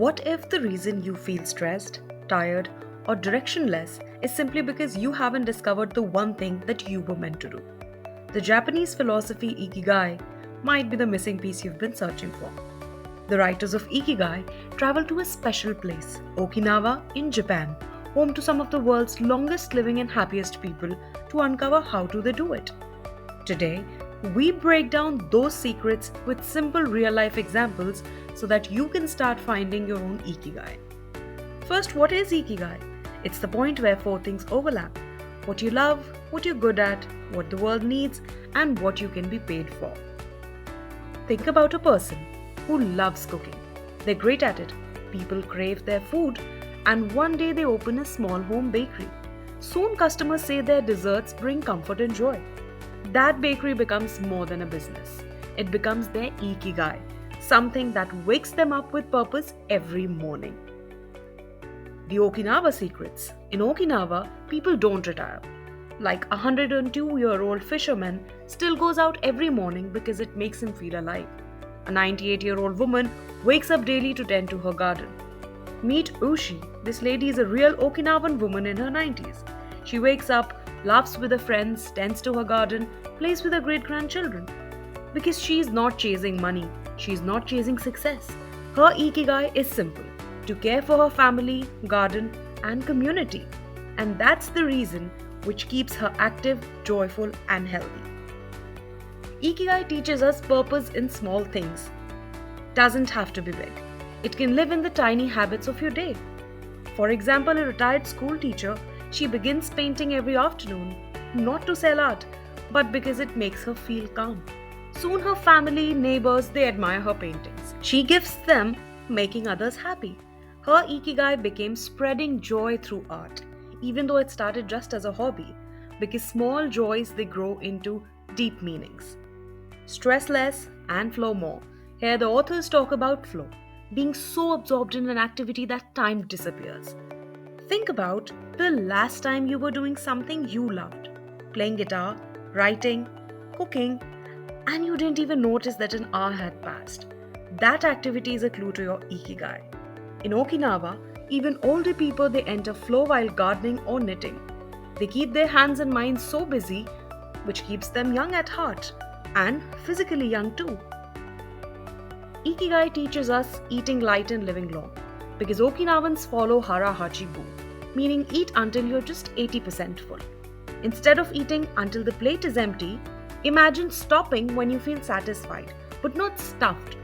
What if the reason you feel stressed, tired, or directionless is simply because you haven't discovered the one thing that you were meant to do? The Japanese philosophy Ikigai might be the missing piece you've been searching for. The writers of Ikigai travel to a special place, Okinawa in Japan, home to some of the world's longest living and happiest people, to uncover how do they do it. Today, we break down those secrets with simple real life examples so that you can start finding your own Ikigai. First, what is Ikigai? It's the point where four things overlap: what you love, what you're good at, what the world needs, and what you can be paid for. Think about a person who loves cooking. They're great at it. People crave their food, and one day they open a small home bakery. Soon, customers say their desserts bring comfort and joy. That bakery becomes more than a business. It becomes their Ikigai, something that wakes them up with purpose every morning. The Okinawa secrets. In Okinawa, people don't retire. Like a 102-year-old fisherman still goes out every morning because it makes him feel alive. A 98-year-old woman wakes up daily to tend to her garden. Meet Ushi. This lady is a real Okinawan woman in her 90s. She wakes up, laughs with her friends, tends to her garden, plays with her great-grandchildren. Because she's not chasing money, she's not chasing success. Her Ikigai is simple: to care for her family, garden, and community. And that's the reason which keeps her active, joyful, and healthy. Ikigai teaches us purpose in small things. Doesn't have to be big. It can live in the tiny habits of your day. For example, a retired school teacher, she begins painting every afternoon, not to sell art, but because it makes her feel calm. Soon her family, neighbors, they admire her paintings. She gifts them, making others happy. Her Ikigai became spreading joy through art, even though it started just as a hobby, because small joys, they grow into deep meanings. Stress less and flow more. Here the authors talk about flow, being so absorbed in an activity that time disappears. Think about the last time you were doing something you loved: playing guitar, writing, cooking, and you didn't even notice that an hour had passed. That activity is a clue to your Ikigai. In Okinawa, even older people, they enter flow while gardening or knitting. They keep their hands and minds so busy, which keeps them young at heart and physically young too. Ikigai teaches us eating light and living long, because Okinawans follow Hara Hachibu, meaning eat until you're just 80% full. Instead of eating until the plate is empty, imagine stopping when you feel satisfied, but not stuffed.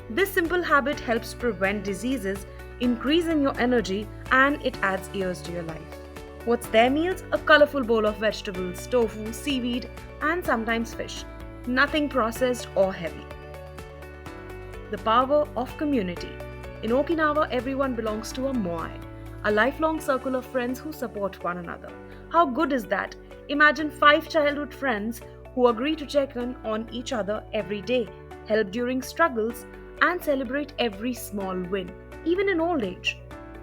This simple habit helps prevent diseases, increase in your energy, and it adds years to your life. What's their meals? A colorful bowl of vegetables, tofu, seaweed, and sometimes fish. Nothing processed or heavy. The power of community. In Okinawa, everyone belongs to a moai, a lifelong circle of friends who support one another. How good is that? Imagine 5 childhood friends who agree to check in on each other every day, help during struggles, and celebrate every small win, even in old age.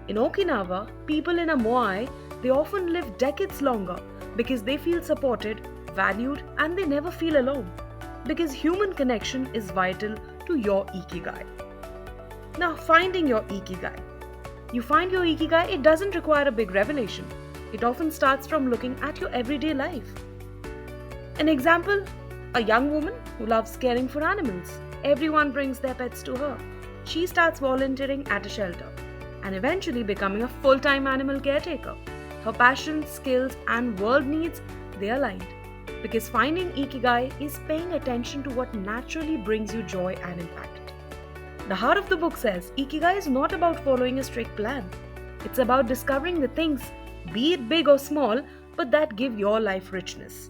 In Okinawa, people in a moai, they often live decades longer because they feel supported, valued, and they never feel alone. Because human connection is vital to your Ikigai. Now, finding your Ikigai. You find your Ikigai, it doesn't require a big revelation. It often starts from looking at your everyday life. An example: a young woman who loves caring for animals. Everyone brings their pets to her. She starts volunteering at a shelter and eventually becoming a full-time animal caretaker. Her passions, skills, and world needs, they aligned. Because finding Ikigai is paying attention to what naturally brings you joy and impact. The heart of the book says Ikigai is not about following a strict plan. It's about discovering the things, be it big or small, but that give your life richness.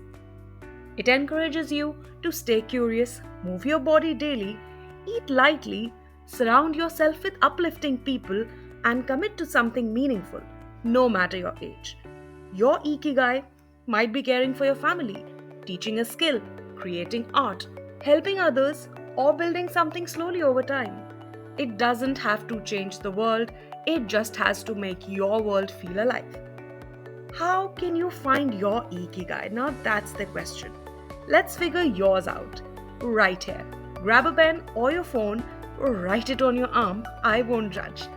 It encourages you to stay curious, move your body daily, eat lightly, surround yourself with uplifting people, and commit to something meaningful, no matter your age. Your Ikigai might be caring for your family, teaching a skill, creating art, helping others, or building something slowly over time. It doesn't have to change the world, it just has to make your world feel alive. How can you find your Ikigai? Now that's the question. Let's figure yours out. Right here. Grab a pen or your phone, or write it on your arm. I won't judge.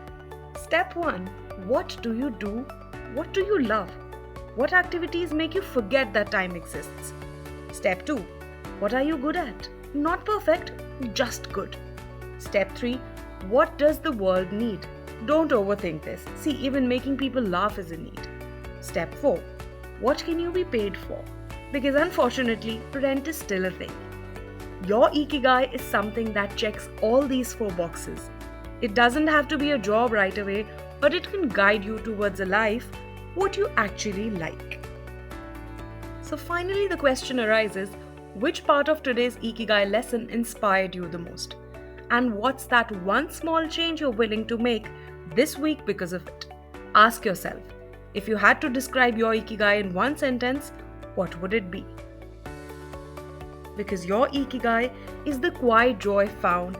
Step 1. What do you do? What do you love? What activities make you forget that time exists? Step 2. What are you good at? Not perfect, just good. Step 3. What does the world need? Don't overthink this. See, even making people laugh is a need. Step 4. What can you be paid for? Because unfortunately, rent is still a thing. Your Ikigai is something that checks all these 4 boxes. It doesn't have to be a job right away, but it can guide you towards a life what you actually like. So finally the question arises, which part of today's Ikigai lesson inspired you the most? And what's that one small change you're willing to make this week because of it? Ask yourself, if you had to describe your Ikigai in one sentence, what would it be? Because your Ikigai is the quiet joy found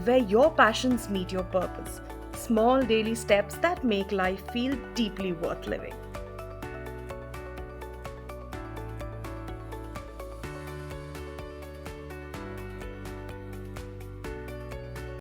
where your passions meet your purpose. Small daily steps that make life feel deeply worth living.